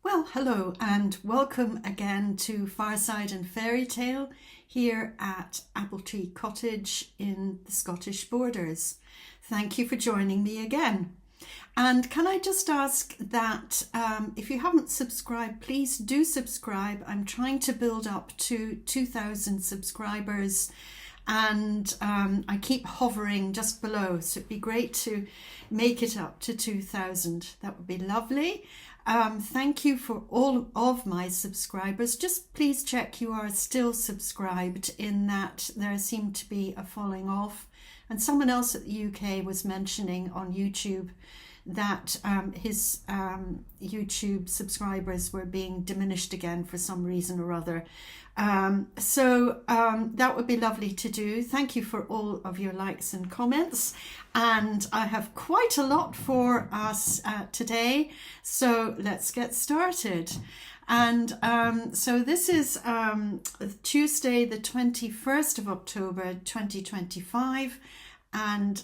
Well, hello and welcome again to Fireside and Fairytale here at Appletree Cottage in the Scottish borders. Thank you for joining me again. And can I just ask that if you haven't subscribed, please do subscribe. I'm trying to build up to 2,000 subscribers and I keep hovering just below, so it'd be great to make it up to 2,000. That would be lovely. Thank you for all of my subscribers. Just please check you are still subscribed, in that there seemed to be a falling off. And someone else at the UK was mentioning on YouTube that his YouTube subscribers were being diminished again for some reason or other. So that would be lovely to do. Thank you for all of your likes and comments. And I have quite a lot for us today. So let's get started. And so this is Tuesday, the 21st of October, 2025. And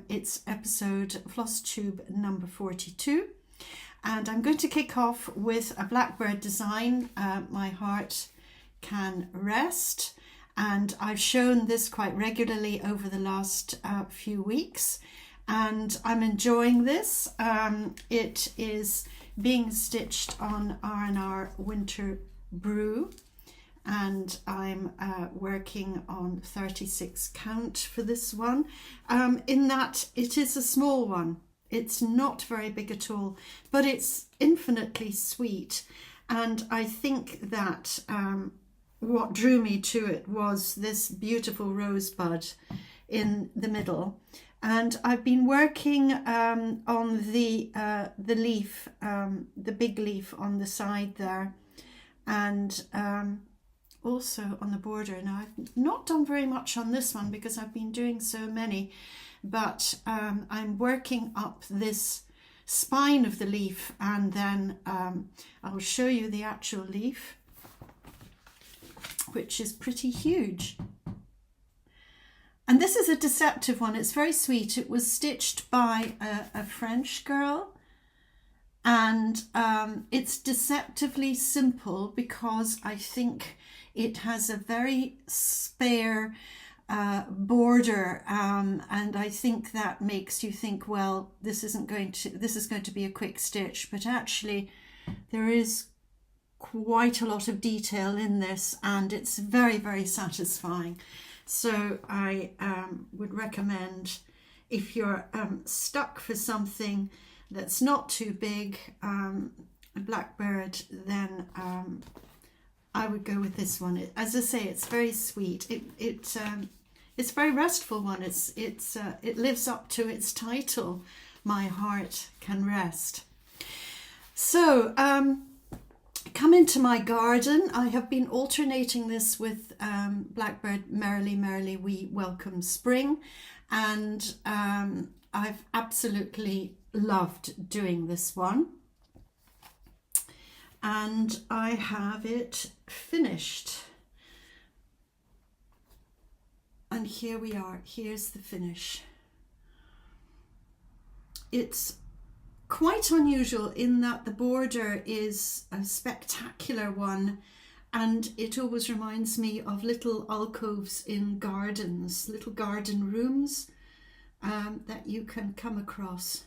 it's episode Flosstube number 42. And I'm going to kick off with a blackbird design, My Heart Can Rest. And I've shown this quite regularly over the last few weeks. And I'm enjoying this. It is being stitched on R&R Winter Brew. And I'm working on 36 count for this one, in that it is a small one. It's not very big at all, but it's infinitely sweet. And I think that what drew me to it was this beautiful rosebud in the middle. And I've been working on the leaf, the big leaf on the side there, and also on the border. Now, I've not done very much on this one because I've been doing so many, but I'm working up this spine of the leaf, and then I'll show you the actual leaf, which is pretty huge. And this is a deceptive one. It's very sweet. It was stitched by a French girl. And it's deceptively simple because I think it has a very spare border, and I think that makes you think, well, this is going to be a quick stitch, but actually there is quite a lot of detail in this, and it's very, very satisfying. So I would recommend, if you're stuck for something that's not too big, a blackbird, then I would go with this one. As I say, it's very sweet. It's a very restful one. It lives up to its title, My Heart Can Rest. So come into my garden. I have been alternating this with Blackbird Merrily Merrily We Welcome Spring, and I've absolutely loved doing this one. And I have it finished. And here we are. Here's the finish. It's quite unusual in that the border is a spectacular one, and it always reminds me of little alcoves in gardens, little garden rooms that you can come across.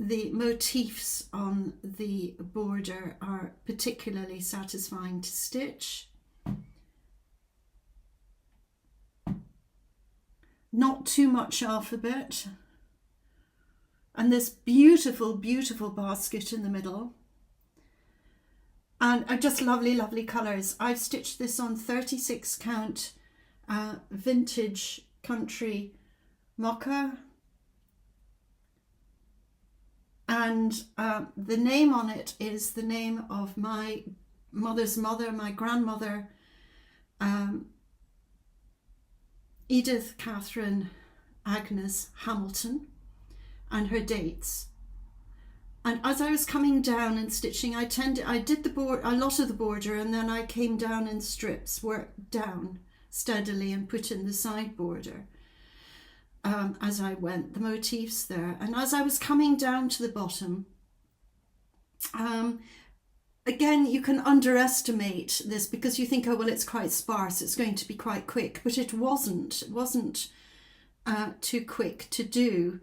The motifs on the border are particularly satisfying to stitch. Not too much alphabet. And this beautiful, beautiful basket in the middle. And just lovely, lovely colours. I've stitched this on 36 count vintage country mocha. And the name on it is the name of my mother's mother, my grandmother, Edith Catherine Agnes Hamilton, and her dates. And as I was coming down and stitching, I did a lot of the border, and then I came down in strips, worked down steadily and put in the side border. as I went, the motifs there. And as I was coming down to the bottom, again, you can underestimate this because you think, oh, well, it's quite sparse, it's going to be quite quick, but it wasn't. It wasn't too quick to do.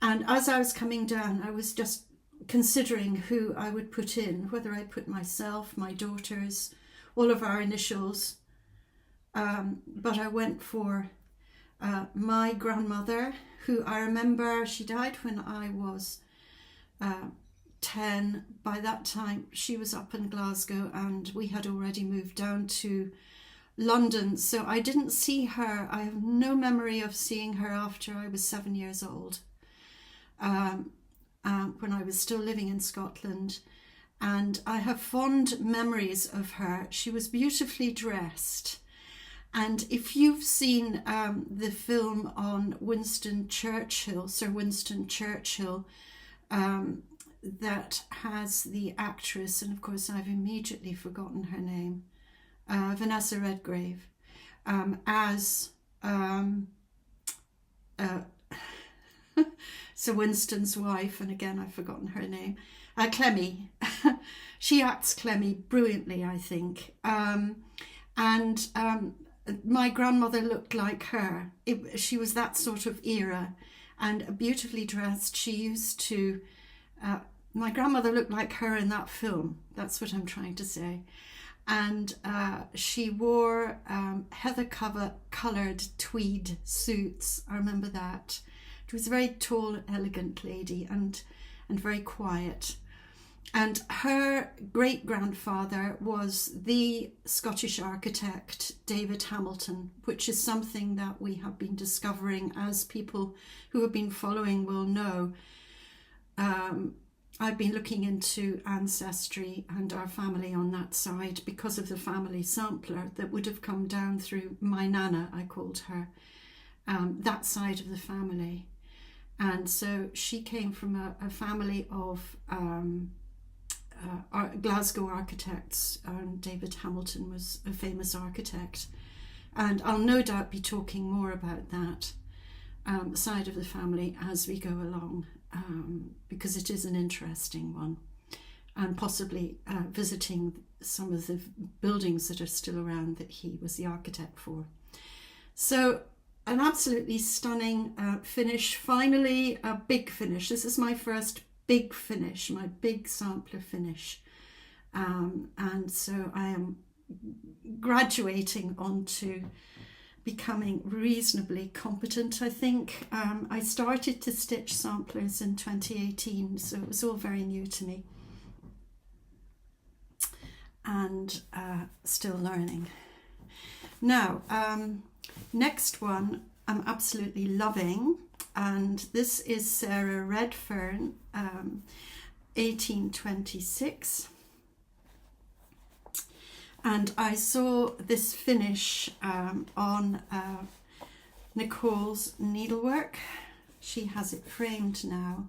And as I was coming down, I was just considering who I would put in, whether I put myself, my daughters, all of our initials. But I went for my grandmother, who I remember, she died when I was 10. By that time, she was up in Glasgow and we had already moved down to London. So I didn't see her. I have no memory of seeing her after I was 7 years old, when I was still living in Scotland. And I have fond memories of her. She was beautifully dressed. And if you've seen the film on Winston Churchill, Sir Winston Churchill, that has the actress, and of course I've immediately forgotten her name, Vanessa Redgrave, as Sir Winston's wife, and again I've forgotten her name, Clemmy. She acts Clemmy brilliantly, I think. My grandmother looked like her. She was that sort of era, and beautifully dressed. She used to, my grandmother looked like her in that film. That's what I'm trying to say. And she wore heather-coloured tweed suits. I remember that. She was a very tall, elegant lady and very quiet. And her great-grandfather was the Scottish architect David Hamilton, which is something that we have been discovering, as people who have been following will know. I've been looking into ancestry and our family on that side because of the family sampler that would have come down through my nana, I called her, that side of the family. And so she came from a family of Glasgow architects, and David Hamilton was a famous architect. And I'll no doubt be talking more about that side of the family as we go along, because it is an interesting one, and possibly visiting some of the buildings that are still around that he was the architect for. So an absolutely stunning finish. Finally, a big finish. This is my first big finish, my big sampler finish. And so I am graduating onto becoming reasonably competent, I think. I started to stitch samplers in 2018, so it was all very new to me. And still learning. Now, next one I'm absolutely loving, and this is Sarah Redfern, 1826. And I saw this finish on Nicole's needlework. She has it framed now,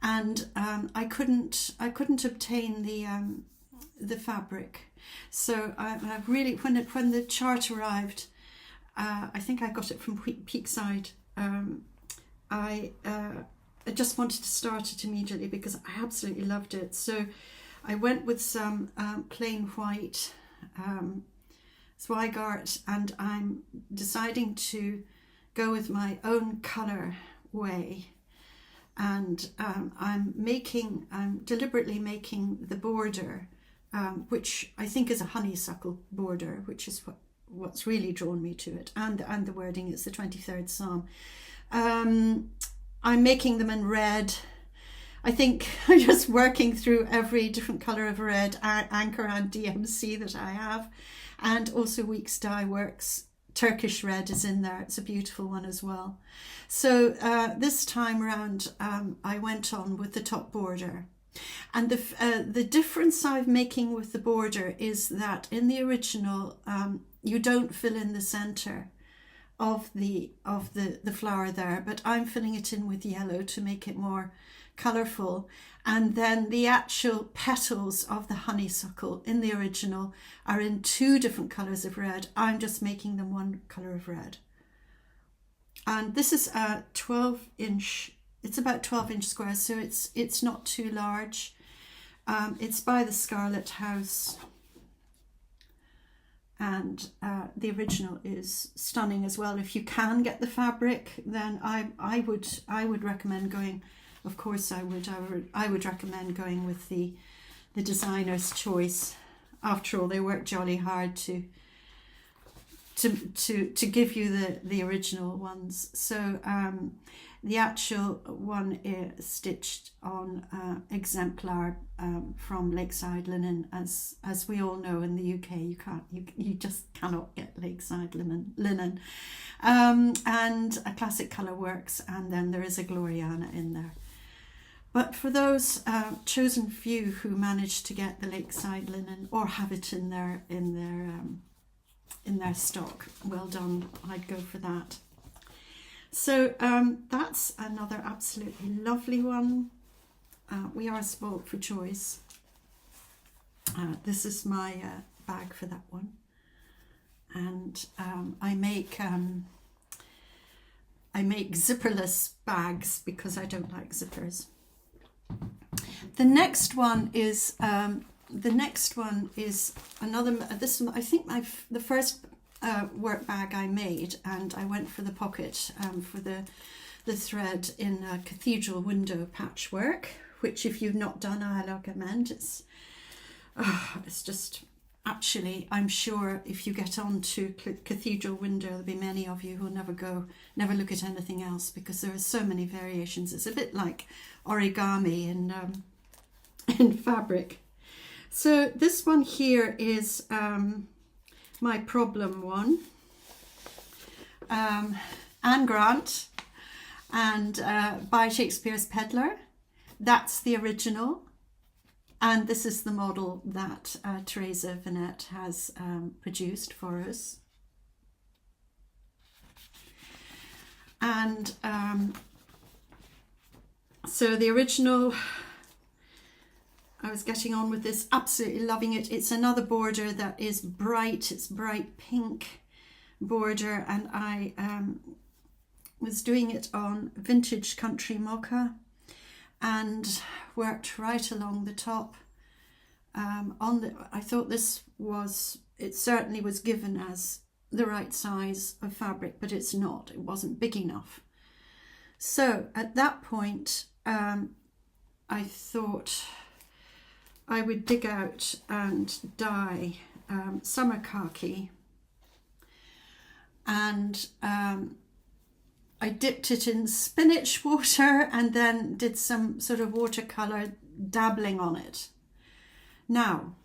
and I couldn't obtain the fabric. So I really, when the chart arrived, I think I got it from Peakside. I just wanted to start it immediately because I absolutely loved it. So I went with some plain white Zweigart, and I'm deciding to go with my own colour way. And I'm deliberately making the border, which I think is a honeysuckle border, which is what's really drawn me to it, and the wording is the 23rd Psalm. I'm making them in red. I think I'm just working through every different colour of red, Anchor and DMC that I have, and also Weeks Dye Works. Turkish red is in there. It's a beautiful one as well. So this time around, I went on with the top border. And the difference I'm making with the border is that in the original, you don't fill in the centre of the flower there, but I'm filling it in with yellow to make it more colourful. And then the actual petals of the honeysuckle in the original are in two different colours of red. I'm just making them one colour of red. And this is a 12-inch, it's about 12-inch square, so it's not too large. It's by the Scarlet House, and the original is stunning as well. If you can get the fabric, then I would recommend going. Of course, I would recommend going with the designer's choice. After all, they work jolly hard to give you the original ones. So the actual one is stitched on exemplar from Lakeside linen. As we all know, in the UK, you just cannot get Lakeside linen. And a classic colour works, and then there is a Gloriana in there. But for those chosen few who manage to get the Lakeside linen or have it in their stock, well done. I'd go for that. So that's another absolutely lovely one. We are spoilt for choice. This is my bag for that one, and I make zipperless bags because I don't like zippers. The next one is another. This, I think, the first work bag I made, and I went for the pocket for the thread in a cathedral window patchwork, which, if you've not done, I recommend. It's just, actually, I'm sure if you get on to cathedral window, there'll be many of you who'll never look at anything else, because there are so many variations. It's a bit like origami in fabric. So this one here is my problem one. Anne Grant, and by Shakespeare's Peddler. That's the original, and this is the model that Teresa Vinette has produced for us. And so the original, I was getting on with this, absolutely loving it. It's another border that is bright, it's bright pink border, and I was doing it on vintage country mocha and worked right along the top. I thought it certainly was given as the right size of fabric, but it's not, it wasn't big enough. So at that point, I thought I would dig out and dye summer khaki, and I dipped it in spinach water and then did some sort of watercolour dabbling on it. Now,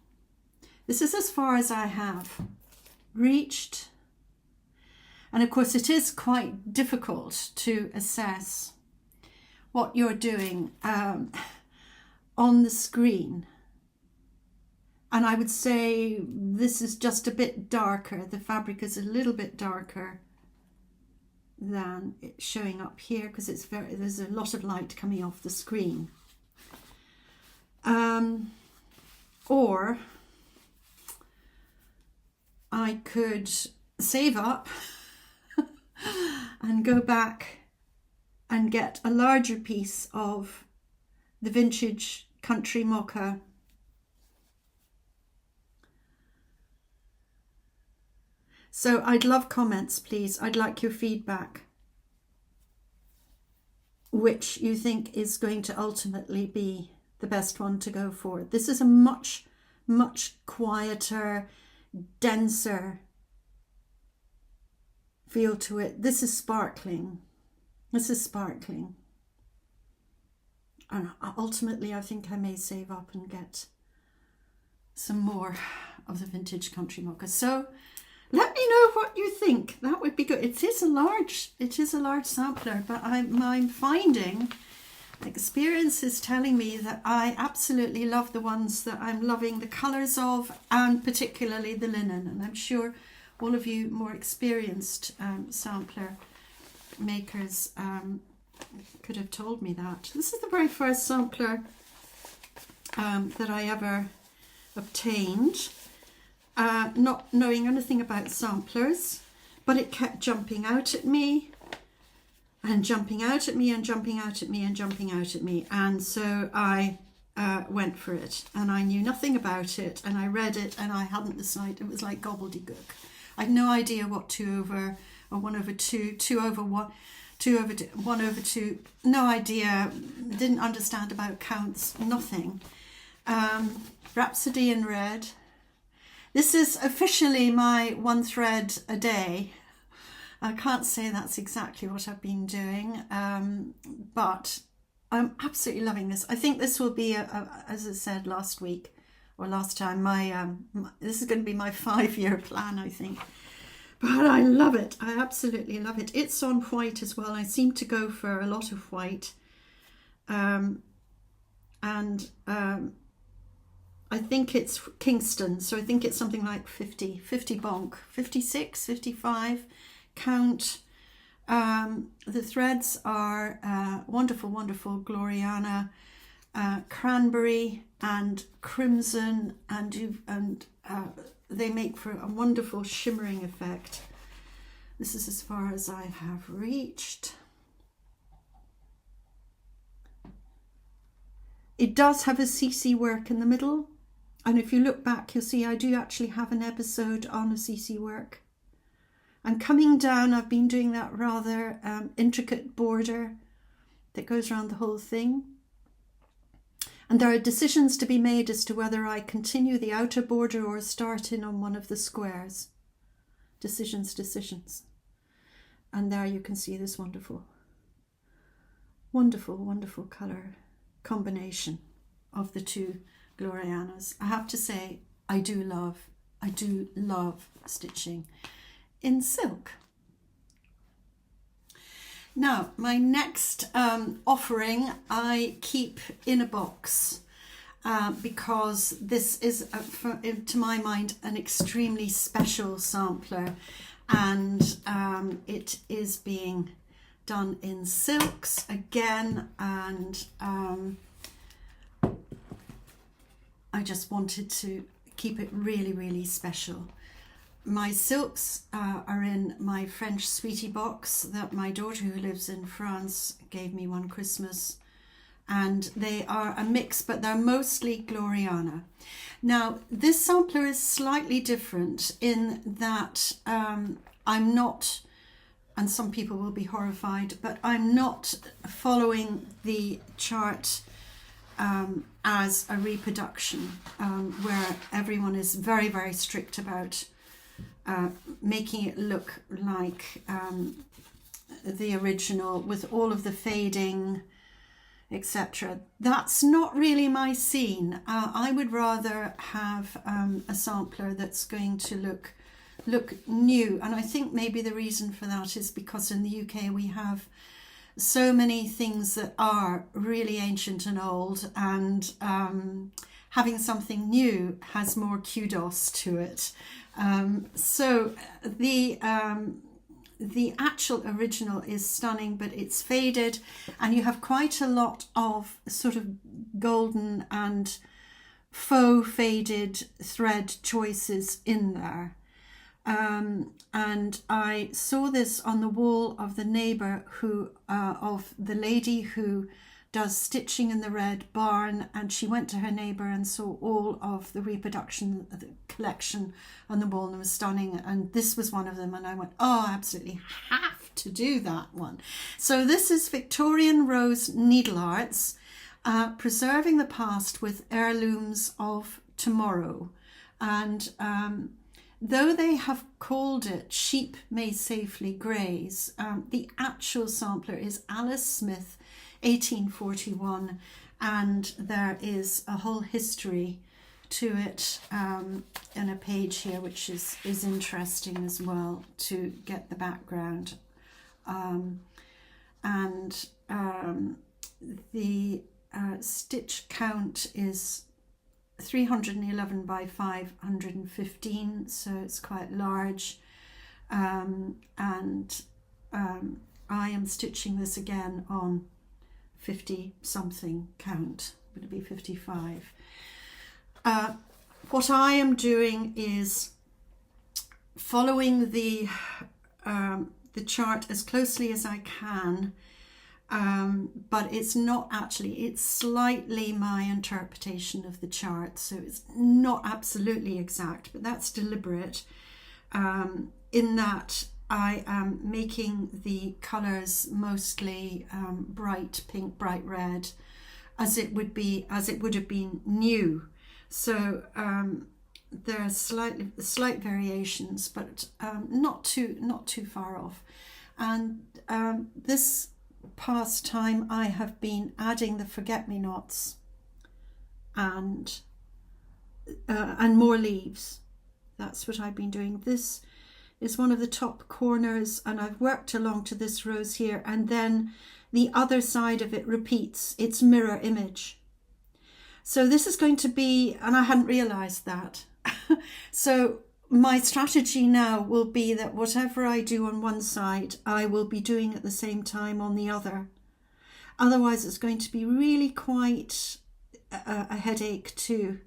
this is as far as I have reached, and of course it is quite difficult to assess what you're doing on the screen. And I would say this is just a bit darker. The fabric is a little bit darker than it's showing up here, because there's a lot of light coming off the screen. Or I could save up and go back and get a larger piece of the vintage country mocha. So I'd love comments, please. I'd like your feedback, which you think is going to ultimately be the best one to go for. This is a much, much quieter, denser feel to it. This is sparkling. This is sparkling. And ultimately, I think I may save up and get some more of the vintage country mocha. So let me know what you think. That would be good. It is a large sampler, but I'm finding, experience is telling me that I absolutely love the ones that I'm loving the colours of, and particularly the linen. And I'm sure all of you more experienced sampler makers could have told me that. This is the very first sampler that I ever obtained. Not knowing anything about samplers, but it kept jumping out at me, and jumping out at me and jumping out at me and jumping out at me. And so I went for it, and I knew nothing about it, and I read it and I hadn't decided. It was like gobbledygook. I had no idea what 2 over or 1 over 2, 2 over 1, 2 over 2, 1 over 2, no idea, didn't understand about counts, nothing. Rhapsody in Red. This is officially my 1 thread a day. I can't say that's exactly what I've been doing, but I'm absolutely loving this. I think this will be, as I said last week or last time, this is going to be my 5-year plan, I think. But I love it. I absolutely love it. It's on white as well. I seem to go for a lot of white. I think it's Kingston, so I think it's something like 50 bonk, 56, 55 count. The threads are wonderful, wonderful Gloriana, cranberry and crimson, and they make for a wonderful shimmering effect. This is as far as I have reached. It does have a CC work in the middle, and if you look back you'll see I do actually have an episode on a CC work. And coming down, I've been doing that rather intricate border that goes around the whole thing. And there are decisions to be made as to whether I continue the outer border or start in on one of the squares. Decisions. And there you can see this wonderful, wonderful, wonderful colour combination of the 2 Glorianas. I have to say, I do love stitching in silk. Now, my next offering I keep in a box because this is, to my mind, an extremely special sampler, and it is being done in silks again, and I just wanted to keep it really, really special. My silks are in my French sweetie box that my daughter, who lives in France, gave me one Christmas, and they are a mix, but they're mostly Gloriana. Now, this sampler is slightly different in that I'm not, and some people will be horrified, but I'm not following the chart as a reproduction where everyone is very, very strict about making it look like the original with all of the fading, etc. That's not really my scene. I would rather have a sampler that's going to look new, and I think maybe the reason for that is because in the UK we have so many things that are really ancient and old, and having something new has more kudos to it. So the actual original is stunning, but it's faded, and you have quite a lot of sort of golden and faux faded thread choices in there. And I saw this on the wall of the neighbour of the lady who does stitching in the red barn, and she went to her neighbour and saw all of the reproduction, the collection on the wall, and it was stunning, and this was one of them, and I went, oh, I absolutely have to do that one. So this is Victorian Rose Needle Arts, preserving the past with heirlooms of tomorrow. And though they have called it Sheep May Safely Graze, the actual sampler is Alice Smith, 1841, and there is a whole history to it in a page here, which is interesting as well to get the background. The stitch count is 311 by 515, so it's quite large, and I am stitching this again on 50 something count. Would it be 55? What I am doing is following the the chart as closely as I can, but it's not actually, it's slightly my interpretation of the chart, so it's not absolutely exact, but that's deliberate, in that I am making the colours mostly bright pink, bright red, as it would have been new. So there are slight variations, but not too far off. And this past time I have been adding the forget-me-nots and more leaves. That's what I've been doing. This is one of the top corners, and I've worked along to this rose here, and then the other side of it repeats its mirror image. So this is going to be, and I hadn't realized that. So my strategy now will be that whatever I do on one side, I will be doing at the same time on the other. Otherwise, it's going to be really quite a headache to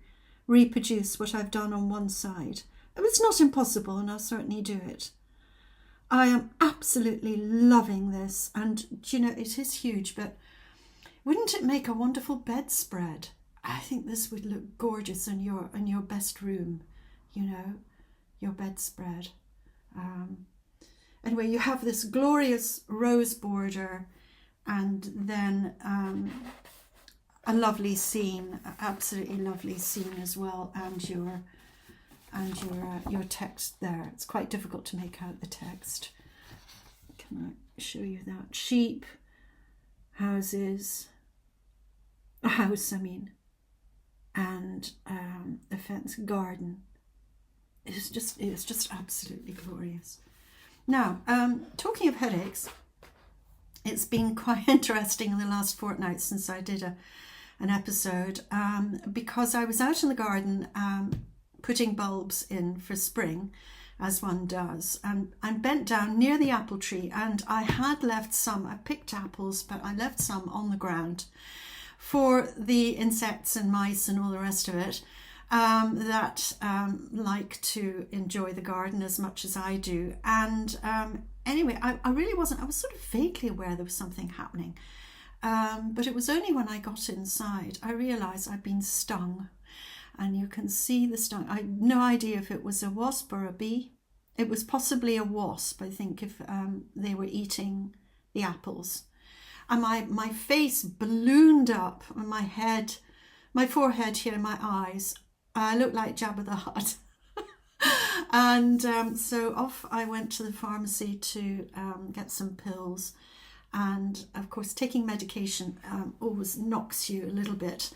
reproduce what I've done on one side. It's not impossible, and I'll certainly do it. I am absolutely loving this, and you know, it is huge, but wouldn't it make a wonderful bedspread? I think this would look gorgeous in your best room, you know, your bedspread. Anyway, you have this glorious rose border, and then a lovely scene, absolutely lovely scene as well, and your text there. It's quite difficult to make out the text. Can I show you that? Sheep, houses, a house, I mean, and a fence, garden. It's just absolutely glorious. Now, talking of headaches, it's been quite interesting in the last fortnight since I did an episode, because I was out in the garden putting bulbs in for spring, as one does, and I'm bent down near the apple tree, and I had left some, I picked apples, but I left some on the ground for the insects and mice and all the rest of it, that like to enjoy the garden as much as I do. And anyway, I really wasn't, I was sort of vaguely aware there was something happening, but it was only when I got inside I realised I'd been stung. And you can see the stung. I had no idea if it was a wasp or a bee. It was possibly a wasp, I think, if they were eating the apples. And my face ballooned up, and my head, my forehead here, my eyes. I looked like Jabba the Hutt. And so off I went to the pharmacy to get some pills. And of course, taking medication always knocks you a little bit.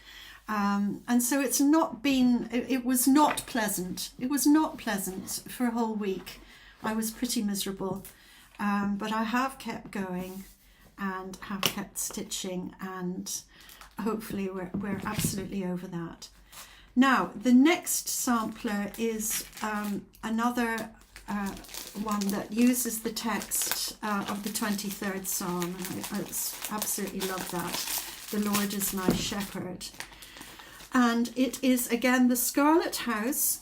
And so it's not been, it was not pleasant. It was not pleasant for a whole week. I was pretty miserable, but I have kept going and have kept stitching, and hopefully we're absolutely over that. Now, the next sampler is another one that uses the text of the 23rd Psalm, and I absolutely love that. The Lord is my shepherd. And it is again the Scarlet House.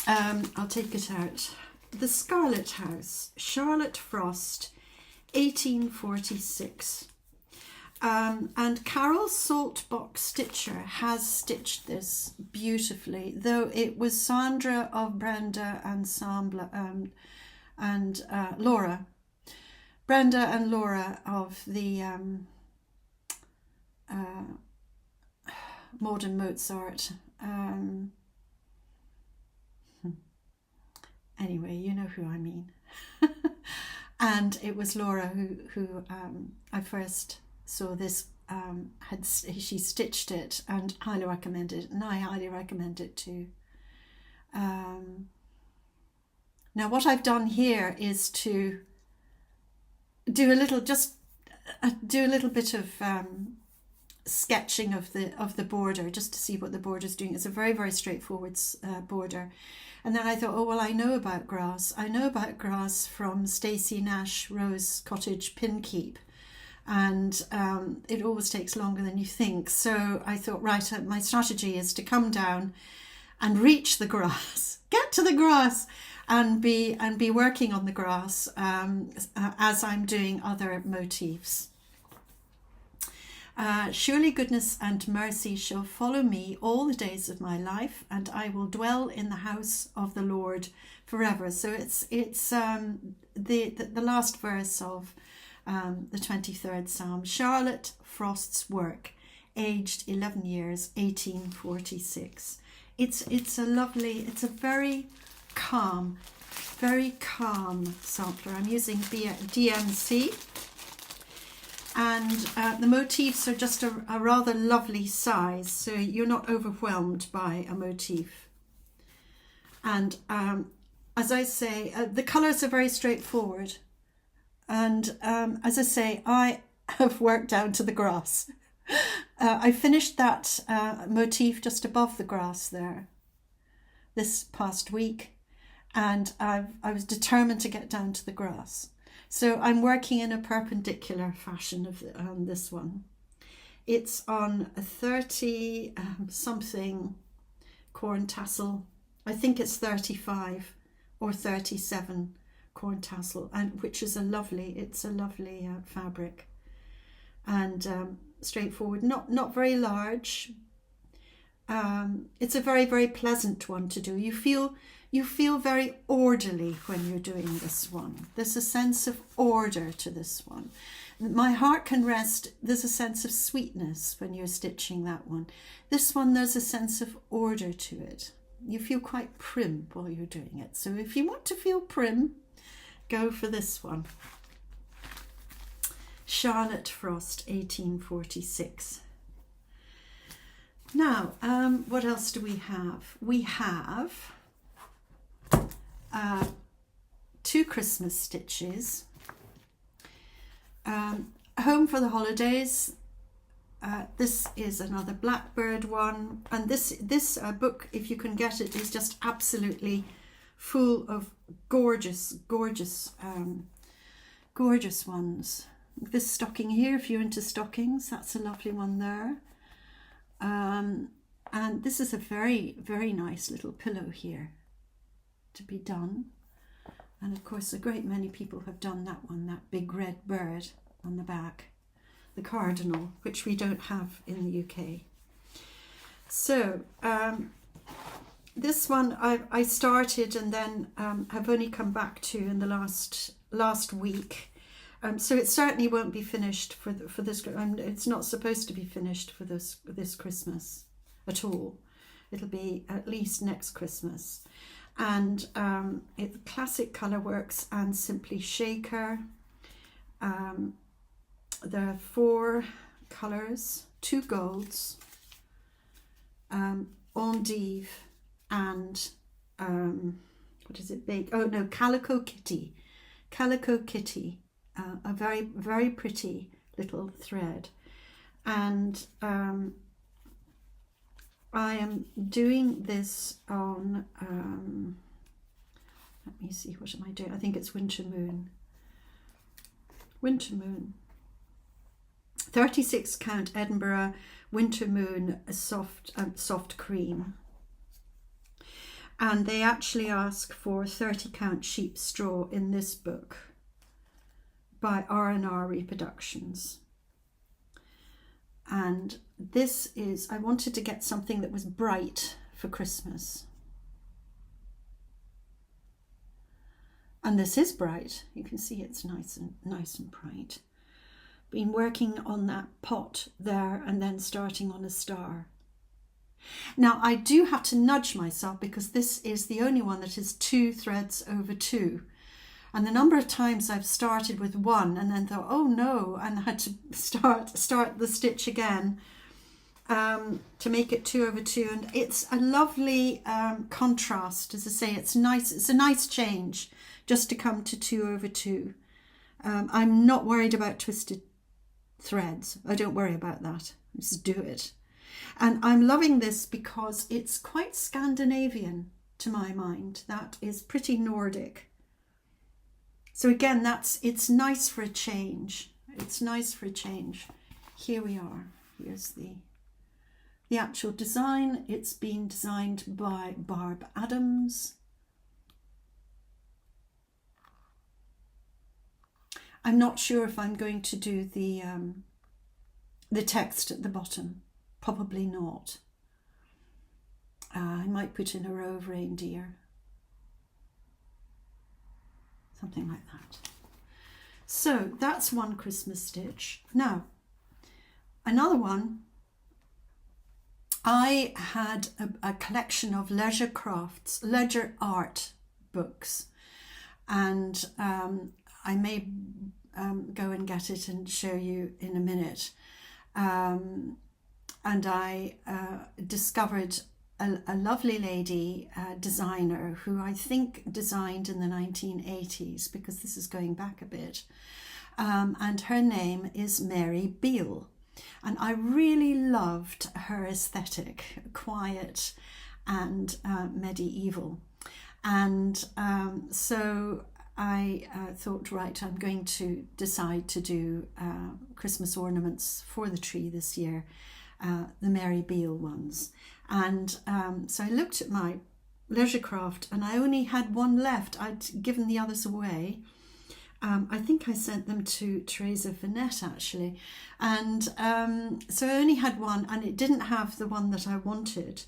I'll take it out. The Scarlet House, Charlotte Frost, 1846. And Carol Saltbox Stitcher has stitched this beautifully, though it was Sandra of Brenda and Laura. Brenda and Laura of the Modern Mozart. Anyway, you know who I mean. And it was Laura who I first saw this. She stitched it and highly recommended it, and I highly recommend it too. Now, what I've done here is to do a little bit of sketching of the border, just to see what the border's doing. It's a very, very straightforward border. And then I thought, oh, well, I know about grass. I know about grass from Stacey Nash Rose Cottage Pin Keep. And it always takes longer than you think. So I thought, right, my strategy is to come down and reach the grass, get to the grass, and be working on the grass as I'm doing other motifs. Surely goodness and mercy shall follow me all the days of my life, and I will dwell in the house of the Lord forever. So it's the last verse of the 23rd Psalm. Charlotte Frost's work, aged 11 years, 1846. It's a very calm sampler. I'm using DMC. And the motifs are just a rather lovely size, so you're not overwhelmed by a motif. And as I say, the colours are very straightforward. And as I say, I have worked down to the grass. I finished that motif just above the grass there this past week, and I was determined to get down to the grass. So I'm working in a perpendicular fashion on this one. It's on a 30 something corn tassel. I think it's 35 or 37 corn tassel, and which is a lovely fabric, and straightforward, not very large. It's a very pleasant one to do. You feel very orderly when you're doing this one. There's a sense of order to this one. My heart can rest. There's a sense of sweetness when you're stitching that one. This one, there's a sense of order to it. You feel quite prim while you're doing it. So if you want to feel prim, go for this one. Charlotte Frost, 1846. Now, what else do we have? We have 2 Christmas stitches. Home for the Holidays. This is another blackbird one, and this book, if you can get it, is just absolutely full of gorgeous ones. This stocking here, if you're into stockings, that's a lovely one there. And this is a very nice little pillow here to be done, and of course a great many people have done that one, that big red bird on the back, the cardinal, which we don't have in the UK. So this one I started and then have only come back to in the last week, so it certainly won't be finished for this. It's not supposed to be finished for this Christmas at all. It'll be at least next Christmas. And it's classic Colourworks and Simply Shaker. There are 4 colours, 2 golds, endive, and what is it? Calico Kitty. Calico Kitty, a very pretty little thread. And I am doing this on, let me see, what am I doing? I think it's Winter Moon. 36 count Edinburgh Winter Moon, a soft cream. And they actually ask for 30 count sheep straw in this book by R&R Reproductions. And this is, I wanted to get something that was bright for Christmas. And this is bright. You can see it's nice and bright. Been working on that pot there and then starting on a star. Now I do have to nudge myself because this is the only one that is 2 threads over 2. And the number of times I've started with 1 and then thought, oh no, and I had to start the stitch again to make it 2 over 2. And it's a lovely contrast, as I say. It's nice. It's a nice change just to come to 2 over 2. I'm not worried about twisted threads. I don't worry about that. Just do it. And I'm loving this because it's quite Scandinavian to my mind. That is pretty Nordic. So again, it's nice for a change. It's nice for a change. Here we are. Here's the actual design. It's been designed by Barb Adams. I'm not sure if I'm going to do the text at the bottom. Probably not. I might put in a row of reindeer. Something like that. So that's one Christmas stitch. Now, another one. I had a collection of leisure art books, and I may go and get it and show you in a minute. And I discovered a lovely lady designer who I think designed in the 1980s, because this is going back a bit, and her name is Mary Beale. And I really loved her aesthetic, quiet and medieval. And so I thought, right, I'm going to decide to do Christmas ornaments for the tree this year, the Mary Beale ones. And so I looked at my leisure craft and I only had one left. I'd given the others away. I think I sent them to Teresa Vanette actually. And so I only had one, and it didn't have the one that I wanted.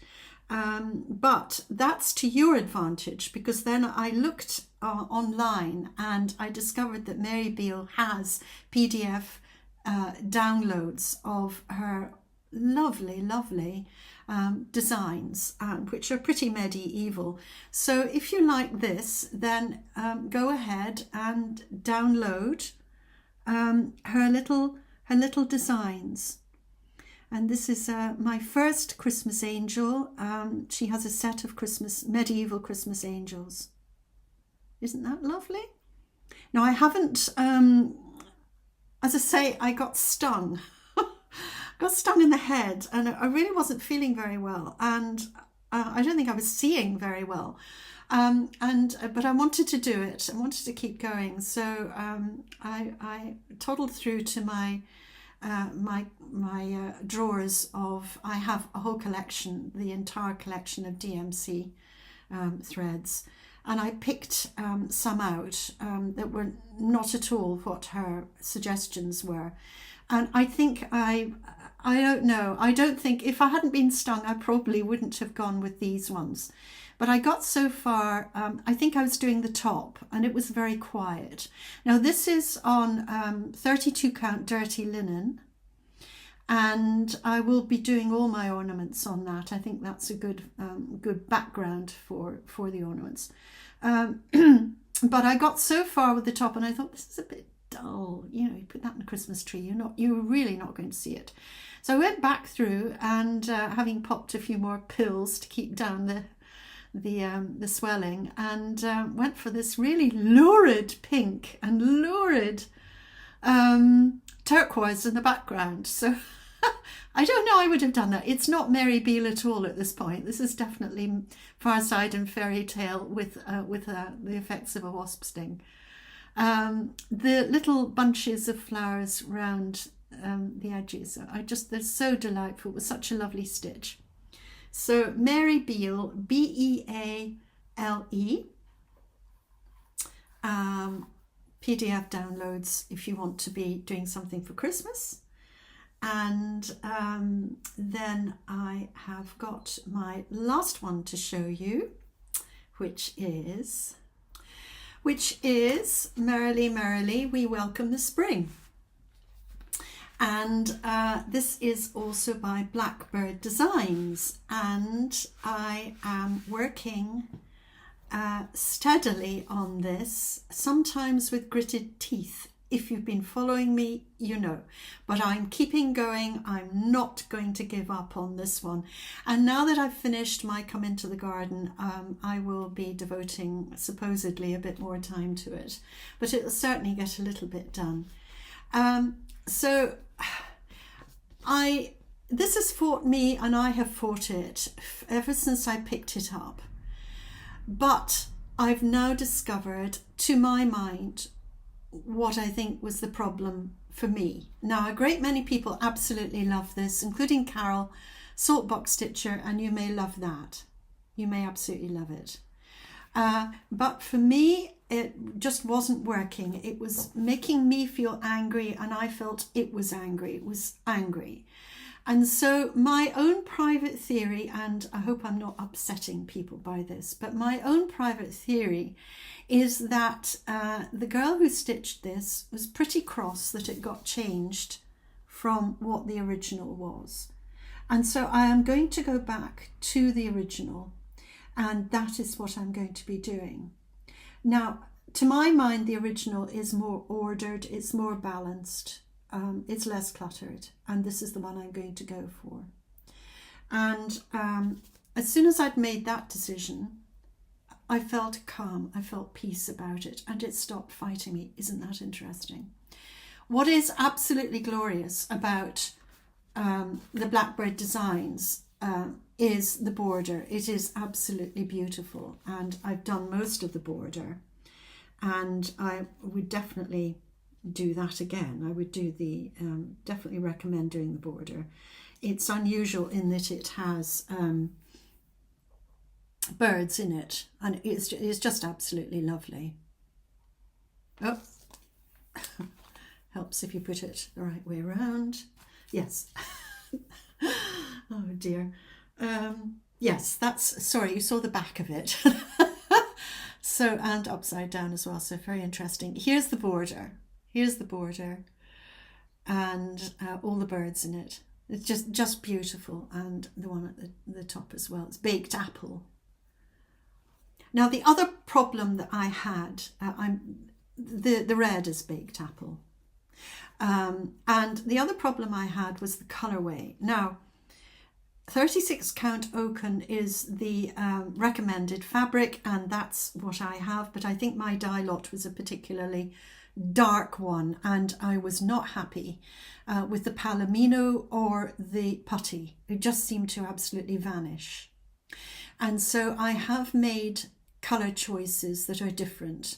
But that's to your advantage, because then I looked online and I discovered that Mary Beale has PDF downloads of her lovely designs, which are pretty medieval. So if you like this, then go ahead and download her little designs. And this is my first Christmas angel. She has a set of medieval Christmas angels. Isn't that lovely? Now I haven't, as I say, I got stung. Got stung in the head, and I really wasn't feeling very well, and I don't think I was seeing very well, but I wanted to do it. I wanted to keep going, so I toddled through to my drawers of. I have a whole collection, the entire collection of DMC threads, and I picked some out that were not at all what her suggestions were, and I think I don't know. I don't think, if I hadn't been stung, I probably wouldn't have gone with these ones. But I got so far, I think I was doing the top, and it was very quiet. Now this is on 32 count dirty linen, and I will be doing all my ornaments on that. I think that's a good background for the ornaments. But I got so far with the top, and I thought, this is a bit dull. You know, you put that in a Christmas tree, you're really not going to see it. So I went back through, and having popped a few more pills to keep down the swelling, and went for this really lurid pink and lurid turquoise in the background. So I don't know, I would have done that. It's not Mary Beale at all at this point. This is definitely Fireside and Fairytale with the effects of a wasp sting. The little bunches of flowers round the edges they're so delightful. It was such a lovely stitch. So Mary Beale, Beale, PDF downloads if you want to be doing something for Christmas. And then I have got my last one to show you, which is Merrily, Merrily, We Welcome the Spring. And this is also by Blackbird Designs, and I am working steadily on this, sometimes with gritted teeth. If you've been following me, you know, but I'm keeping going. I'm not going to give up on this one. And now that I've finished my Come Into the Garden, I will be devoting supposedly a bit more time to it, but it'll certainly get a little bit done. So this has fought me, and I have fought it ever since I picked it up. But I've now discovered, to my mind, what I think was the problem for me. Now, a great many people absolutely love this, including Carol, Saltbox Stitcher, and you may love that. You may absolutely love it. But for me, it just wasn't working. It was making me feel angry, and I felt it was angry. It was angry. And so my own private theory, and I hope I'm not upsetting people by this, but my own private theory is that the girl who stitched this was pretty cross that it got changed from what the original was. And so I am going to go back to the original, and that is what I'm going to be doing. Now, to my mind, the original is more ordered, it's more balanced. It's less cluttered, and this is the one I'm going to go for. And as soon as I'd made that decision, I felt calm, I felt peace about it, and it stopped fighting me. Isn't that interesting? What is absolutely glorious about the Blackbird designs is the border. It is absolutely beautiful, and I've done most of the border, and I would definitely do that again. I would do the definitely recommend doing the border. It's unusual in that it has birds in it, and it's just absolutely lovely. Oh, helps if you put it the right way around. Yes. Oh dear. Yes, that's, sorry, you saw the back of it. So, and upside down as well, so very interesting. Here's the border. Here's the border, and all the birds in it. It's just beautiful, and the one at the top as well. It's baked apple. Now, the other problem that I had, the red is baked apple, and the other problem I had was the colourway. Now, 36 count oaken is the recommended fabric, and that's what I have, but I think my dye lot was a particularly dark one, and I was not happy with the palomino or the putty. It just seemed to absolutely vanish. And so I have made colour choices that are different.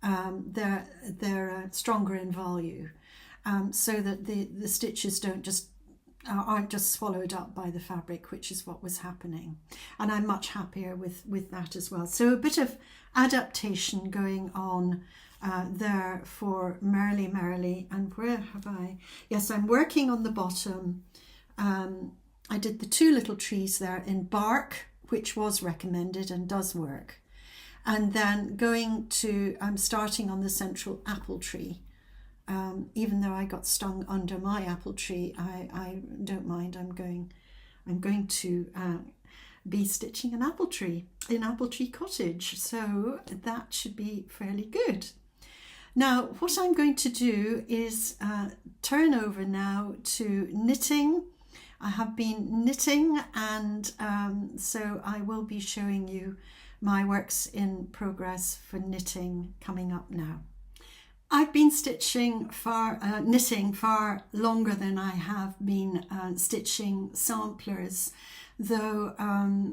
They're stronger in value, so that the stitches aren't just swallowed up by the fabric, which is what was happening. And I'm much happier with that as well. So a bit of adaptation going on there for Merrily Merrily. And where have I? Yes, I'm working on the bottom. I did the two little trees there in bark, which was recommended and does work. And then I'm starting on the central apple tree. Even though I got stung under my apple tree, I don't mind. I'm going to be stitching an apple tree in Apple Tree Cottage, so that should be fairly good. Now, what I'm going to do is turn over now to knitting. I have been knitting, and so I will be showing you my works in progress for knitting coming up now. I've been knitting far longer than I have been stitching samplers, though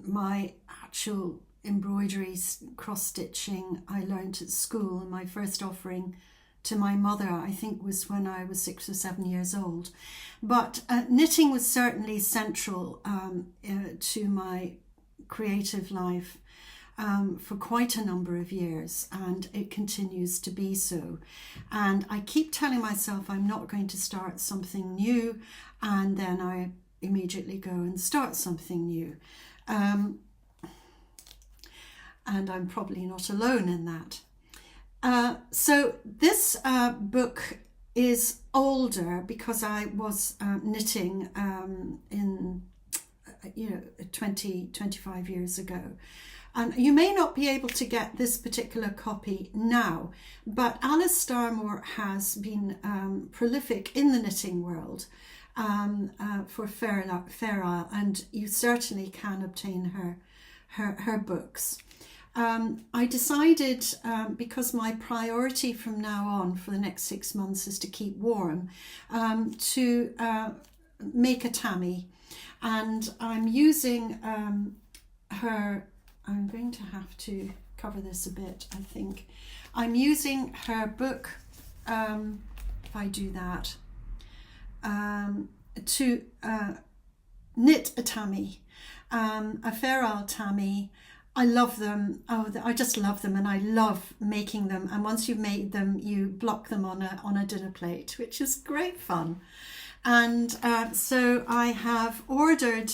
my actual embroidery cross stitching I learned at school. My first offering to my mother, I think, was when I was 6 or 7 years old. But knitting was certainly central to my creative life for quite a number of years, and it continues to be so. And I keep telling myself I'm not going to start something new, and then I immediately go and start something new. And I'm probably not alone in that. So this book is older because I was knitting in 25 years ago. And you may not be able to get this particular copy now, but Alice Starmore has been prolific in the knitting world for Fairytale, and you certainly can obtain her books. I decided, because my priority from now on for the next 6 months is to keep warm, to make a tammy, and I'm using her. I'm going to have to cover this a bit, I think. I'm using her book, if I do that, to knit a tammy, a Fairytale tammy. I love them. Oh, I just love them, and I love making them. And once you've made them, you block them on a dinner plate, which is great fun. And so I have ordered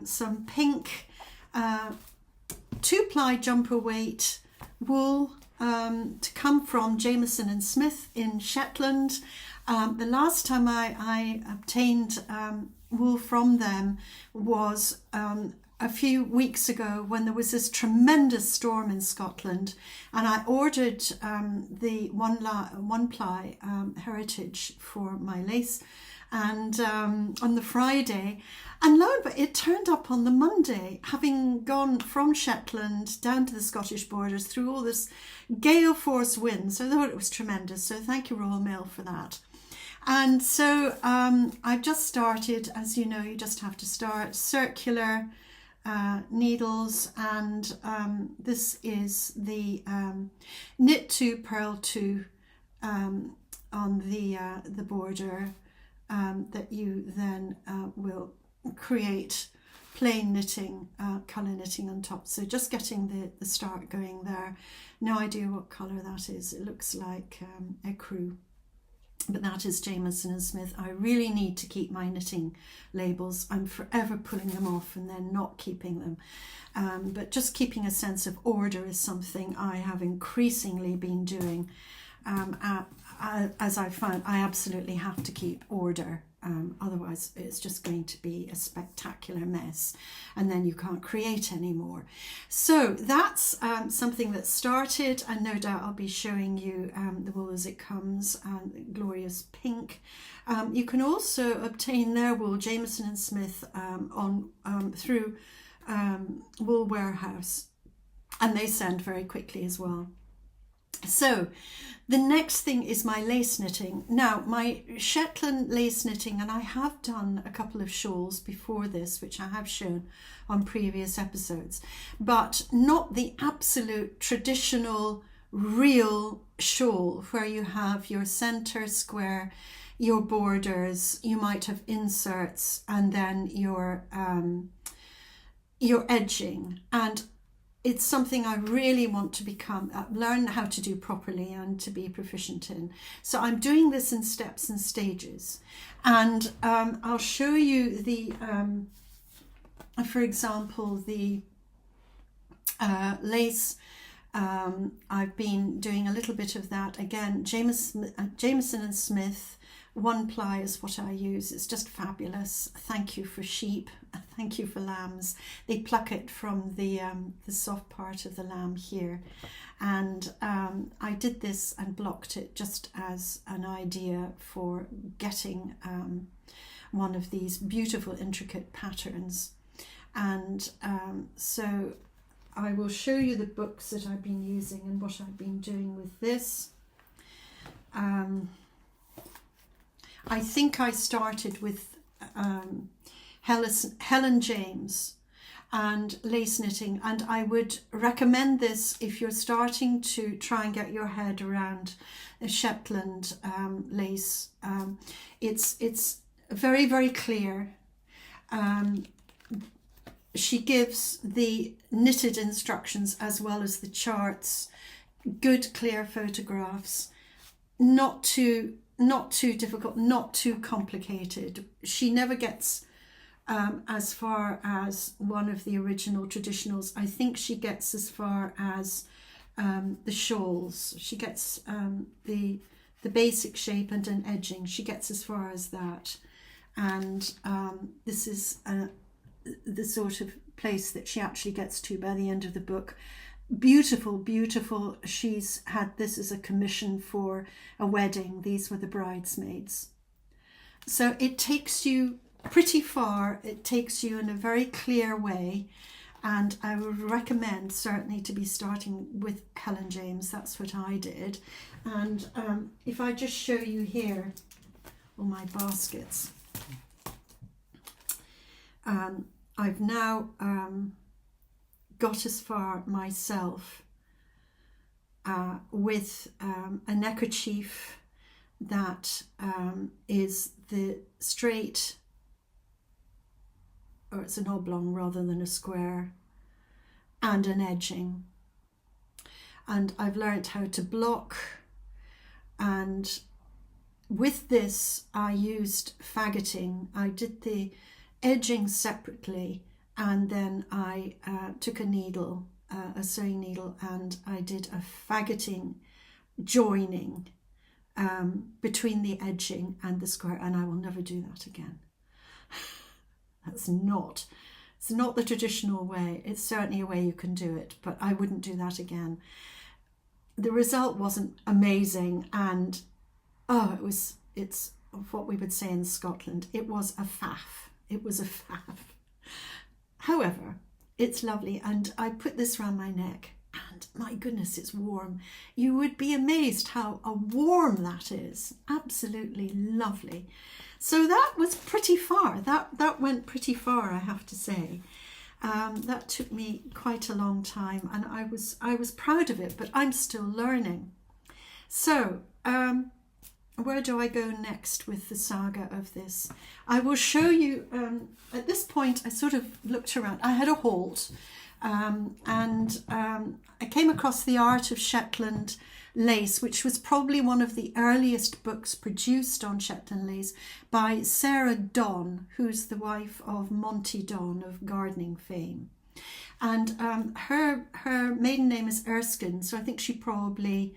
some pink 2-ply jumper weight wool to come from Jameson and Smith in Shetland. The last time I obtained wool from them was a few weeks ago when there was this tremendous storm in Scotland, and I ordered the one ply heritage for my lace, and on the Friday, and lo and behold, it turned up on the Monday, having gone from Shetland down to the Scottish borders through all this gale force wind. So I thought it was tremendous. So thank you, Royal Mail, for that. And so I've just started, as you know, you just have to start circular needles, and this is the knit 2 purl 2 on the border that you then will create plain knitting, colour knitting on top. So just getting the start going there. No idea what colour that is. It looks like ecru. But that is Jameson and Smith. I really need to keep my knitting labels. I'm forever pulling them off and then not keeping them. But just keeping a sense of order is something I have increasingly been doing. As I found, I absolutely have to keep order. Otherwise, it's just going to be a spectacular mess, and then you can't create anymore. So that's something that started, and no doubt I'll be showing you the wool as it comes, glorious pink. You can also obtain their wool, Jameson and Smith, through Wool Warehouse, and they send very quickly as well. So the next thing is my lace knitting. Now, my Shetland lace knitting, and I have done a couple of shawls before this, which I have shown on previous episodes, but not the absolute traditional real shawl where you have your center square, your borders, you might have inserts, and then your edging. And it's something I really want to learn how to do properly and to be proficient in. So I'm doing this in steps and stages. And I'll show you the, for example, the lace. I've been doing a little bit of that. Again, Jameson and Smith, 1 ply is what I use. It's just fabulous. Thank you for sheep. Thank you for lambs. They pluck it from the soft part of the lamb here. And I did this and blocked it just as an idea for getting one of these beautiful intricate patterns. And so I will show you the books that I've been using and what I've been doing with this. I think I started with Helen James and lace knitting, and I would recommend this if you're starting to try and get your head around the Shetland lace. It's very, very clear. She gives the knitted instructions as well as the charts, good clear photographs, not too difficult, not too complicated. She never gets as far as one of the original traditionals. I think she gets as far as the shawls. She gets the basic shape and an edging. She gets as far as that. And this is the sort of place that she actually gets to by the end of the book. Beautiful, beautiful. She's had this as a commission for a wedding. These were the bridesmaids. So it takes you pretty far. It takes you in a very clear way. And I would recommend certainly to be starting with Helen James. That's what I did. And if I just show you here all my baskets. I've now got as far myself with a neckerchief that is the straight, or it's an oblong rather than a square, and an edging. And I've learned how to block, and with this I used faggoting. I did the edging separately, and then I took a needle, a sewing needle, and I did a faggoting joining between the edging and the square, and I will never do that again. It's not the traditional way. It's certainly a way you can do it, but I wouldn't do that again. The result wasn't amazing, and it's what we would say in Scotland, it was a faff. It was a faff. However, it's lovely, and I put this around my neck, and my goodness, it's warm. You would be amazed how warm that is. Absolutely lovely. So that was pretty far. That went pretty far, I have to say. That took me quite a long time, and I was proud of it, but I'm still learning. So where do I go next with the saga of this? I will show you, at this point I sort of looked around. I had a halt, and I came across The Art of Shetland Lace, which was probably one of the earliest books produced on Shetland Lace by Sarah Donn, who's the wife of Monty Donn of gardening fame. And her maiden name is Erskine, so I think she probably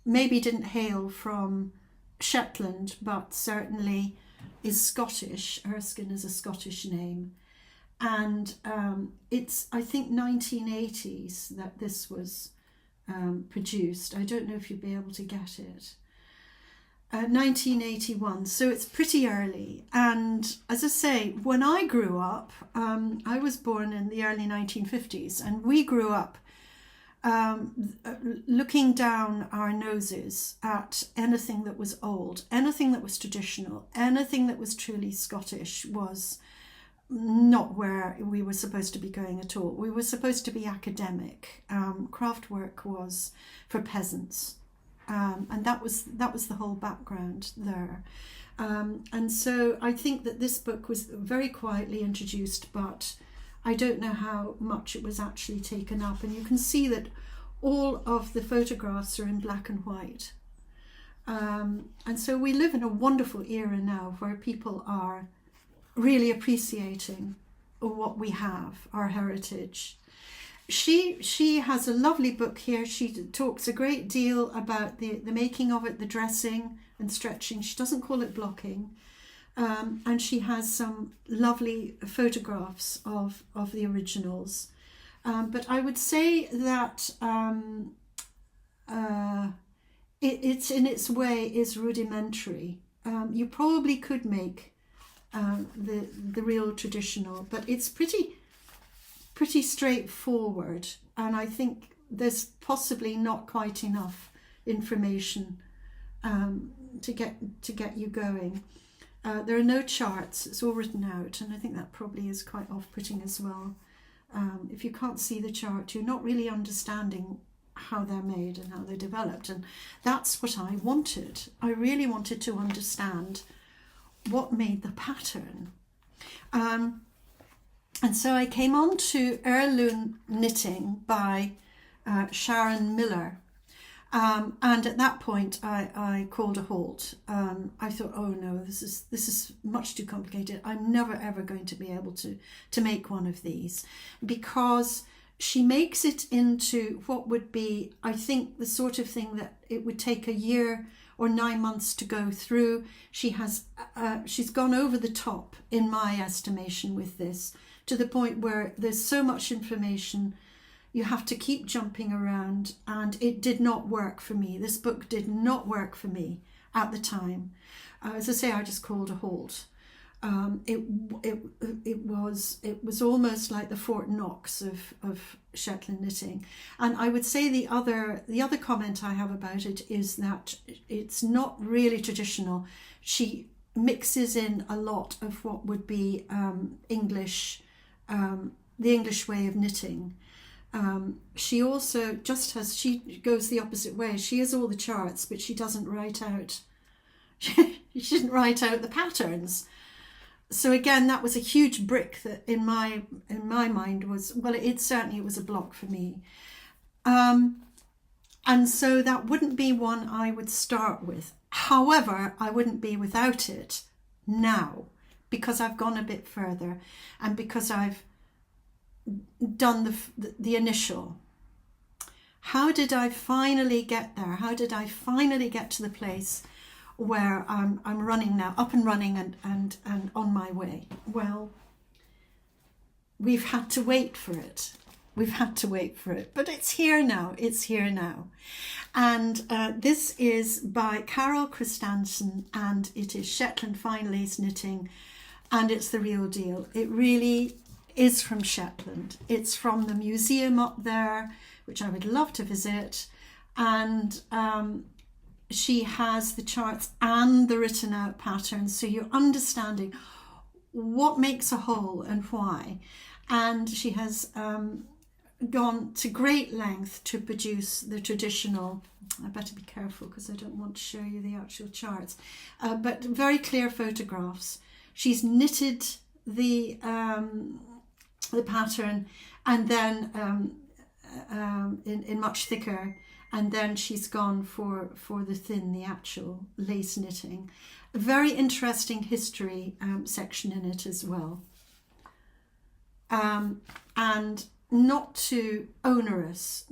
maybe didn't hail from Shetland, but certainly is Scottish. Erskine is a Scottish name. And it's, I think, 1980s that this was produced. I don't know if you'd be able to get it. 1981, so it's pretty early. And as I say, when I grew up, I was born in the early 1950s, and we grew up looking down our noses at anything that was old, anything that was traditional, anything that was truly Scottish was not where we were supposed to be going at all. We were supposed to be academic. Craft work was for peasants, and that was the whole background there. And so I think that this book was very quietly introduced, but I don't know how much it was actually taken up. And you can see that all of the photographs are in black and white. And so we live in a wonderful era now where people are really appreciating what we have, our heritage. She has a lovely book here. She talks a great deal about the making of it, the dressing and stretching. She doesn't call it blocking. And she has some lovely photographs of the originals. But I would say that it's in its way is rudimentary. You probably could make the real traditional, but it's pretty straightforward, and I think there's possibly not quite enough information to get you going. There are no charts, it's all written out, and I think that probably is quite off-putting as well. If you can't see the chart, you're not really understanding how they're made and how they're developed, and that's what I wanted. I really wanted to understand what made the pattern. And so I came on to Heirloom Knitting by Sharon Miller. And at that point I called a halt. I thought, oh no, this is much too complicated. I'm never ever going to be able to make one of these, because she makes it into what would be, I think, the sort of thing that it would take a year or 9 months to go through. She's gone over the top, in my estimation, with this, to the point where there's so much information you have to keep jumping around, and it did not work for me. This book did not work for me at the time. As I say, I just called a halt. It was almost like the Fort Knox of Shetland knitting. And I would say the other comment I have about it is that it's not really traditional. She mixes in a lot of what would be English, the English way of knitting. She also she goes the opposite way. She has all the charts, but she doesn't write out. She didn't write out the patterns. so again, that was a huge brick that in my mind was, well, it certainly was a block for me. And so that wouldn't be one I would start with. However, I wouldn't be without it now, because I've gone a bit further and because I've done the initial. How did I finally get there? How did I finally get to the place where I'm running now, up and running and on my way? Well, we've had to wait for it. We've had to wait for it, but it's here now. It's here now. And this is by Carol Christensen, and it is Shetland Fine Lace Knitting, and it's the real deal. It really is from Shetland. It's from the museum up there, which I would love to visit. And she has the charts and the written out patterns, so you're understanding what makes a whole and why. And she has gone to great length to produce the traditional, I better be careful because I don't want to show you the actual charts, but very clear photographs. She's knitted the pattern and then in much thicker, and then she's gone for the thin, the actual lace knitting. A very interesting history section in it as well. And not too onerous.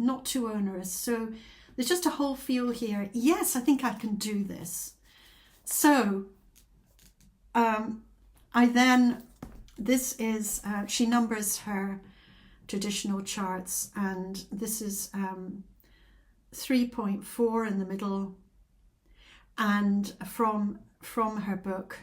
So there's just a whole feel here. Yes, I think I can do this. So this is, she numbers her traditional charts, and this is 3.4 in the middle, and from her book.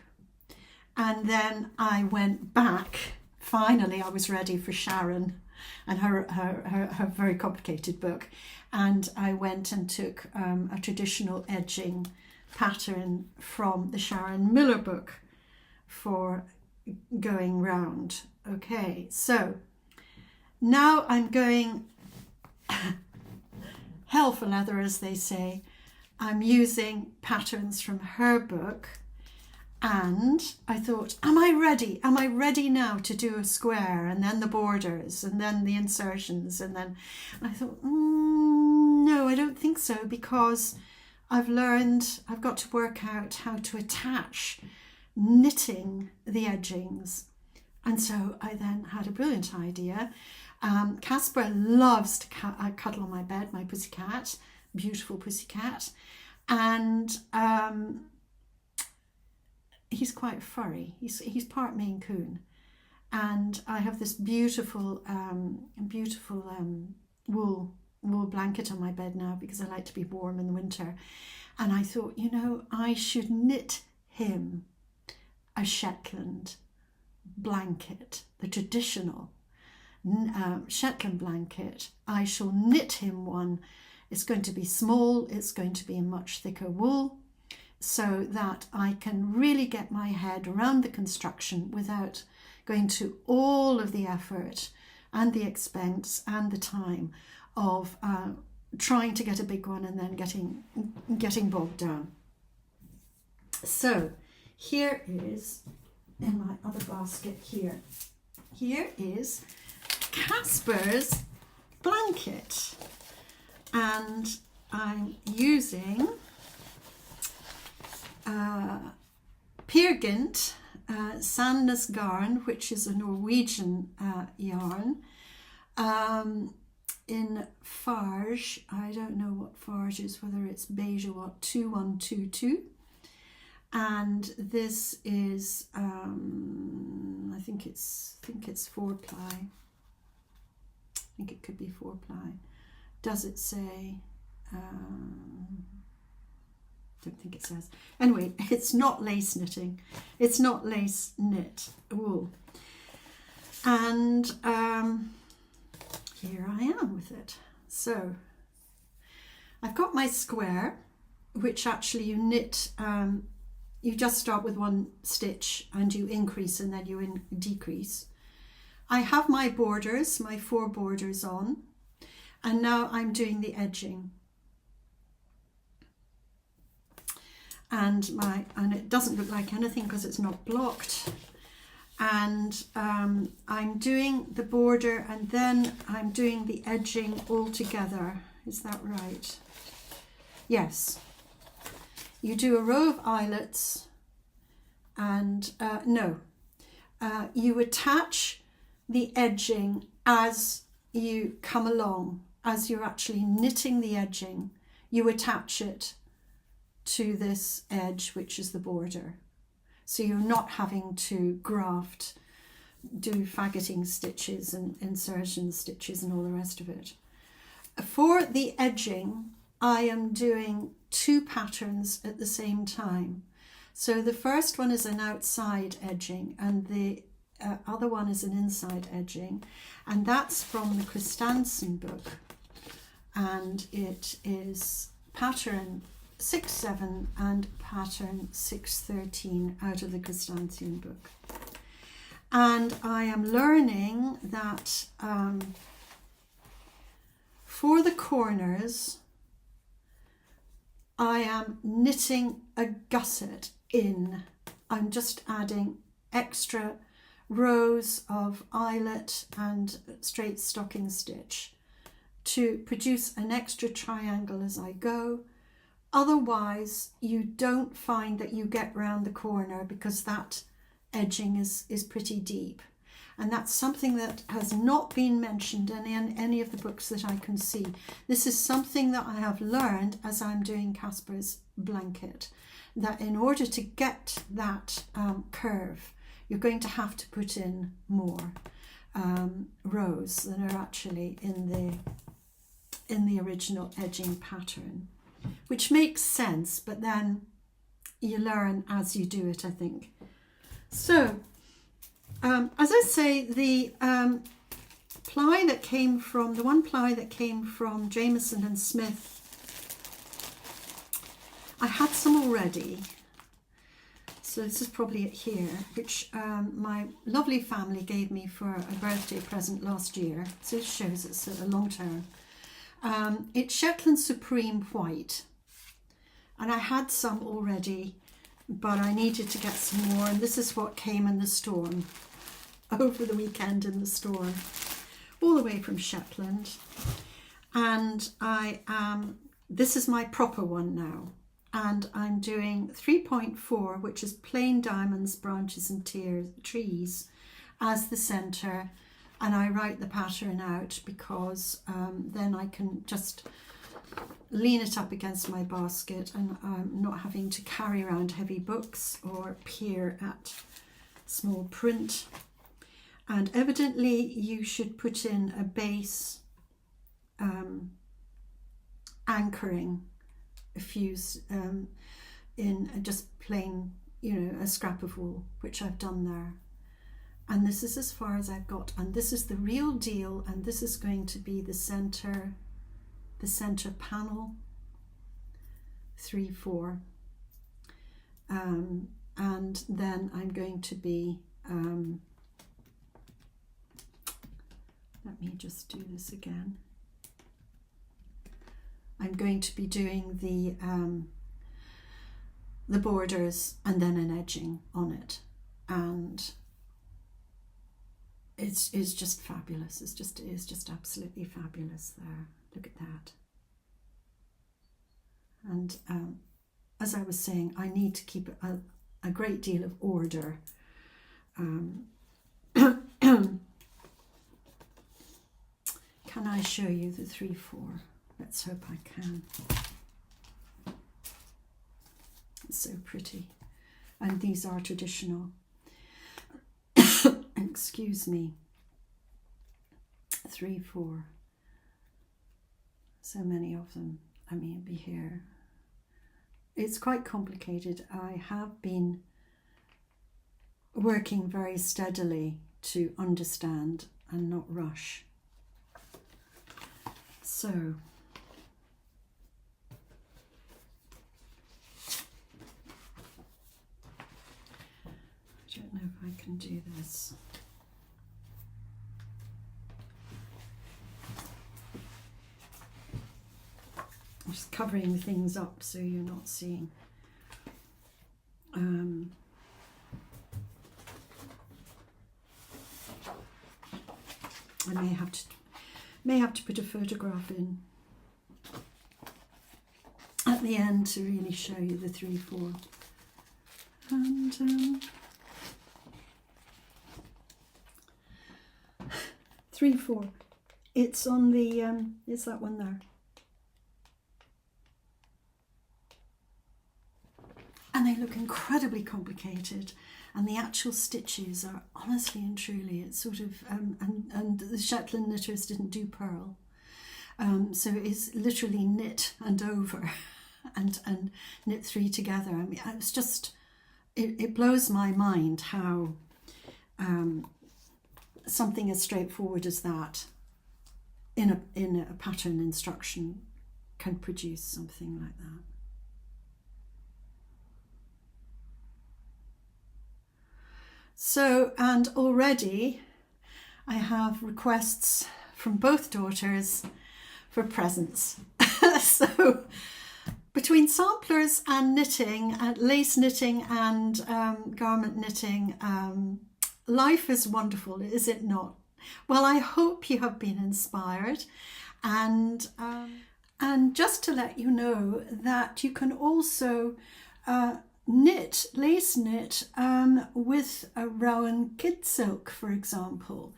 And then I went back. Finally, I was ready for Sharon and her very complicated book, and I went and took a traditional edging pattern from the Sharon Miller book for going round. Okay, so now I'm going hell for leather, as they say. I'm using patterns from her book. And I thought, am I ready? Am I ready now to do a square and then the borders and then the insertions? And I thought, no, I don't think so, because I've got to work out how to attach knitting the edgings. And so I then had a brilliant idea. Casper loves to cuddle on my bed, my pussycat, beautiful pussycat. And he's quite furry. He's part Maine Coon, and I have this beautiful wool blanket on my bed now because I like to be warm in the winter. And I thought, I should knit him a Shetland blanket, the traditional Shetland blanket. I shall knit him one. It's going to be small. It's going to be in much thicker wool, so that I can really get my head around the construction without going to all of the effort and the expense and the time of trying to get a big one and then getting bogged down. So here is, in my other basket here is Casper's blanket, and I'm using Peer Gynt Sandnes garn, which is a Norwegian yarn, in Farge. I don't know what Farge is, whether it's beige or what, 2122. And this is I think it's 4-ply. I think it could be 4-ply. Does it say? Don't think it says. Anyway, it's not lace knitting. It's not lace knit wool. And here I am with it. So I've got my square, which actually you knit, you just start with one stitch and you increase and then you decrease. I have my borders, my 4 borders on, and now I'm doing the edging. And it doesn't look like anything because it's not blocked. and I'm doing the border and then I'm doing the edging all together. Is that right? Yes. You do a row of eyelets and you attach the edging as you come along, as you're actually knitting the edging, you attach it to this edge, which is the border. So you're not having to graft, do faggoting stitches and insertion stitches and all the rest of it. For the edging, I am doing 2 patterns at the same time. So the first one is an outside edging and the other one is an inside edging, and that's from the Christensen book, and it is pattern 6-7 and pattern 6-13 out of the Christensen book. And I am learning that for the corners I am knitting a gusset in. I'm just adding extra rows of eyelet and straight stocking stitch to produce an extra triangle as I go. Otherwise you don't find that you get round the corner because that edging is pretty deep, and that's something that has not been mentioned in any of the books that I can see. This is something that I have learned as I'm doing Casper's blanket, that in order to get that curve, you're going to have to put in more rows than are actually in the original edging pattern, which makes sense, but then you learn as you do it, I think. So, as I say, the ply that came from, the one ply that came from Jameson and Smith, I had some already. So this is probably it here, which my lovely family gave me for a birthday present last year. So it shows it's a long term. It's Shetland Supreme White. And I had some already, but I needed to get some more. And this is what came in the storm, over the weekend in the storm, all the way from Shetland. And this is my proper one now. And I'm doing 3.4, which is plain diamonds, branches and trees as the centre, and I write the pattern out because then I can just lean it up against my basket and I'm not having to carry around heavy books or peer at small print. And evidently you should put in a base anchoring a fuse in just plain, a scrap of wool, which I've done there. And this is as far as I've got, and this is the real deal, and this is going to be the center panel, 3-4, and then I'm going to be let me just do this again. I'm going to be doing the borders and then an edging on it, and it's just fabulous. It is just absolutely fabulous there. Look at that. And as I was saying, I need to keep a great deal of order. Can I show you the 3-4? Let's hope I can. It's so pretty. And these are traditional. Excuse me. 3-4. So many of them. I mean, be here. It's quite complicated. I have been working very steadily to understand and not rush. So, I don't know if I can do this. I'm just covering things up so you're not seeing. I may have to put a photograph in at the end to really show you the 3/4. And 3/4. It's on the it's that one there. And they look incredibly complicated, and the actual stitches are honestly and truly, it's sort of and the Shetland knitters didn't do purl, so it's literally knit and over and knit 3 together. I mean, it's just it blows my mind how something as straightforward as that in a pattern instruction can produce something like that. So, and already I have requests from both daughters for presents. So between samplers and knitting, lace knitting and garment knitting, life is wonderful, is it not? Well, I hope you have been inspired, and just to let you know that you can also lace knit with a Rowan kid silk, for example,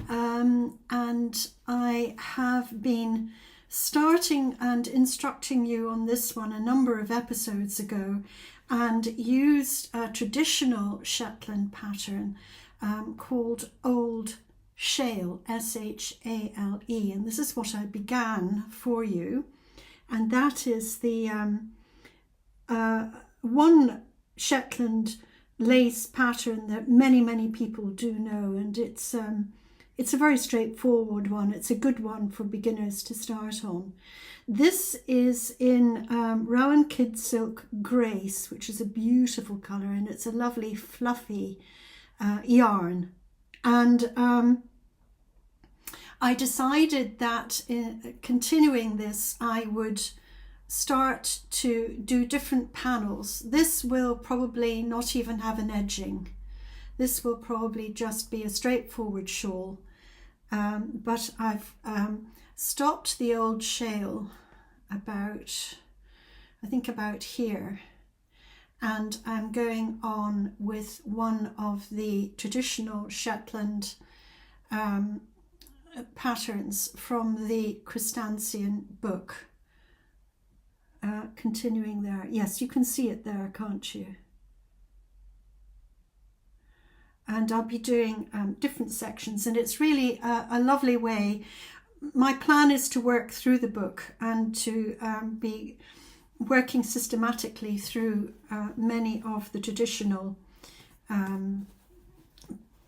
and I have been starting and instructing you on this one a number of episodes ago, and used a traditional Shetland pattern called Old Shale, S-H-A-L-E, and this is what I began for you, and that is the one Shetland lace pattern that many people do know, and it's a very straightforward one. It's a good one for beginners to start on. This is in Rowan Kid Silk Grace, which is a beautiful colour, and it's a lovely fluffy yarn. And I decided that in continuing this, I would start to do different panels. This will probably not even have an edging. This will probably just be a straightforward shawl. But I've stopped the old shale about here, and I'm going on with one of the traditional Shetland patterns from the Christansian book. Continuing there. Yes, you can see it there, can't you? And I'll be doing different sections, and it's really a lovely way. My plan is to work through the book and to be working systematically through many of the traditional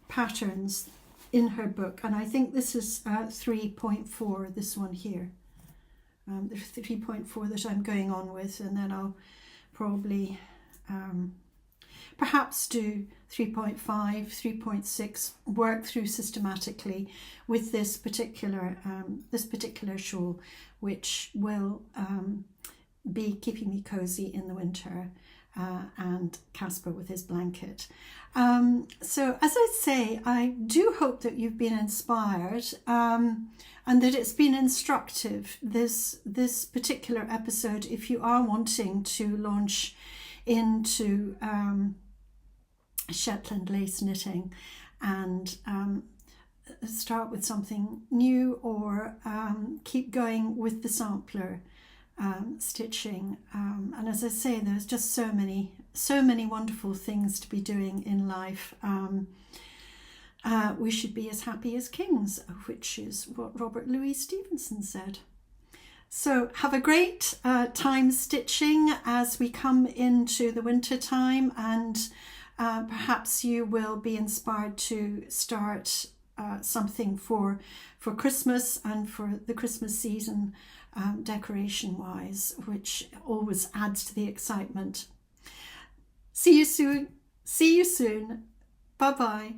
patterns in her book. And I think this is 3.4, this one here. The 3.4 that I'm going on with, and then I'll probably perhaps do 3.5, 3.6, work through systematically with this particular shawl, which will be keeping me cozy in the winter, and Casper with his blanket. So as I say, I do hope that you've been inspired, and that it's been instructive, this particular episode, if you are wanting to launch into Shetland lace knitting and start with something new, or keep going with the sampler stitching. And as I say, there's just so many wonderful things to be doing in life. We should be as happy as kings, which is what Robert Louis Stevenson said. So have a great time stitching as we come into the winter time, and perhaps you will be inspired to start something for Christmas and for the Christmas season, decoration wise, which always adds to the excitement. See you soon. Bye bye.